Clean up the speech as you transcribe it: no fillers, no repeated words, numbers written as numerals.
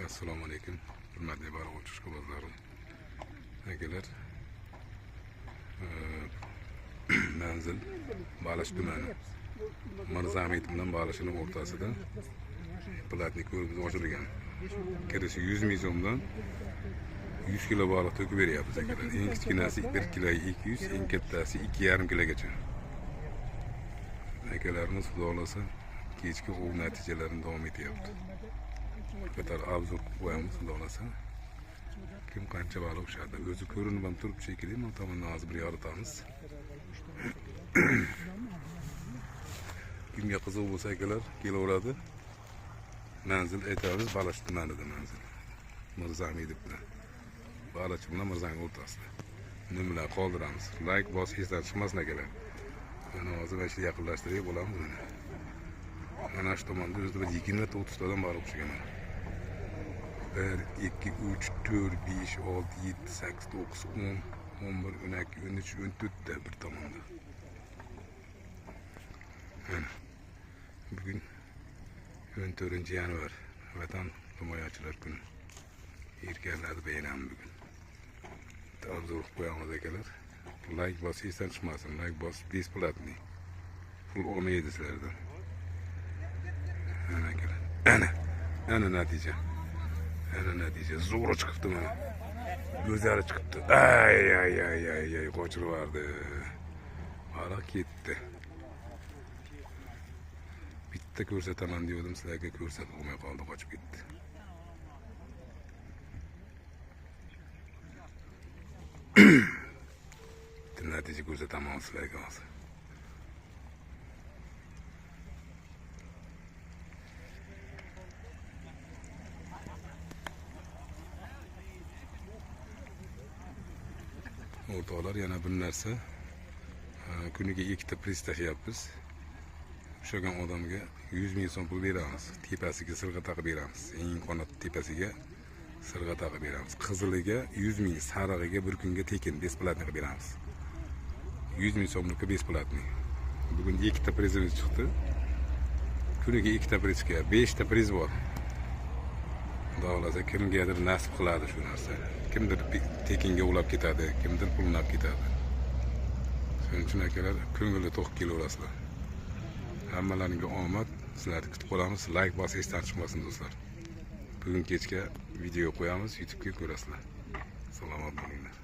Assalomu alaykum, hurmatli baliq uchish quvvatlari akalar. Manzil Balish tumani. Mirzahamid bilan Balishning o'rtasida platnik ko'rimiz ochilgan. Kirishi 100 ming so'mdan 100 kilo baliq to'kib beryapmiz akalar. Eng kichkinasi 1 kilo 200, eng kattasi 2,5 kilogacha. Akalarimiz xudo xolasa kechki ov natijalarini davom etyapti. Qatar obzor qo'yamiz xudo xolasa. Kim qancha baliq ushadi o'zi ko'rinib ham turib shekilli, men tomondan hozir bir yoritamiz. Kimga qiziq bo'lsa akalar kelaveradi. Manzil aytamiz Balish tumanida manzil. Mirzahamid bilan Balish bilan Mirzaning o'rtasida. Nima bilan qoldiramiz? Like bosib esdan chiqmasin akalar. Mana hozir mana shu yaqinlashtirib bo'lamiz buni. Mana shu tomonda o'zida bir 20-30 tadan baliq ushlagan. 1, 2, 3, 4, 5, 6, 7, 8, 9, 10, 11, 12, 13, 14 da bir tomonda. Mana bugün 14 yanvar Vatan himoyachilar kuni. Erkaklarni bayram bugün. Obzor qo'yamiz akalar. Like bosib esdan chiqmasin. Like bosib besplatniy. Pul olmaydi sizlardan. Ana akalar. Ana natija. Ana natija zo'r chiqibdi mana. Go'zali chiqibdi. Ay, qochirib vardi. Baliq ketdi. Bitta ko'rsataman degandim, sizlarga ko'rsatib olmay qoldi, qochib ketdi. Natija ko'rsataman sizlarga hozir. O'rtoqlar, yana bir narsa, kuniga 2 ta priz tashlayapmiz. O'shagan odamga 100 ming so'm pul beramiz. Tepasiga sirg'a taqib beramiz. Eng qanot tepasiga sirg'a taqib beramiz. Qiziliga 100 ming, sarig'iga bir kunga tekin besplatniy qilib beramiz. 100 ming so'mlikka besplatniy. Bugun 2 ta prizimiz chiqdi. Kuniga 2 ta prizga 5 ta priz bor. Xudo xolasa kimgadir nasib qiladi shu narsa. Kimdir tekinga ulab ketadi, kimdir pulnab ketadi. Shuning uchun akalar ko'ngilli to'q kelaverasizlar. Hammalaringga omad. Sizlarni kutib qolamiz. Like bosib esdan chiqmasin do'stlar. Bugun kechga video qo'yamiz, YouTube'ga ko'rasizlar. Salomat bo'linglar.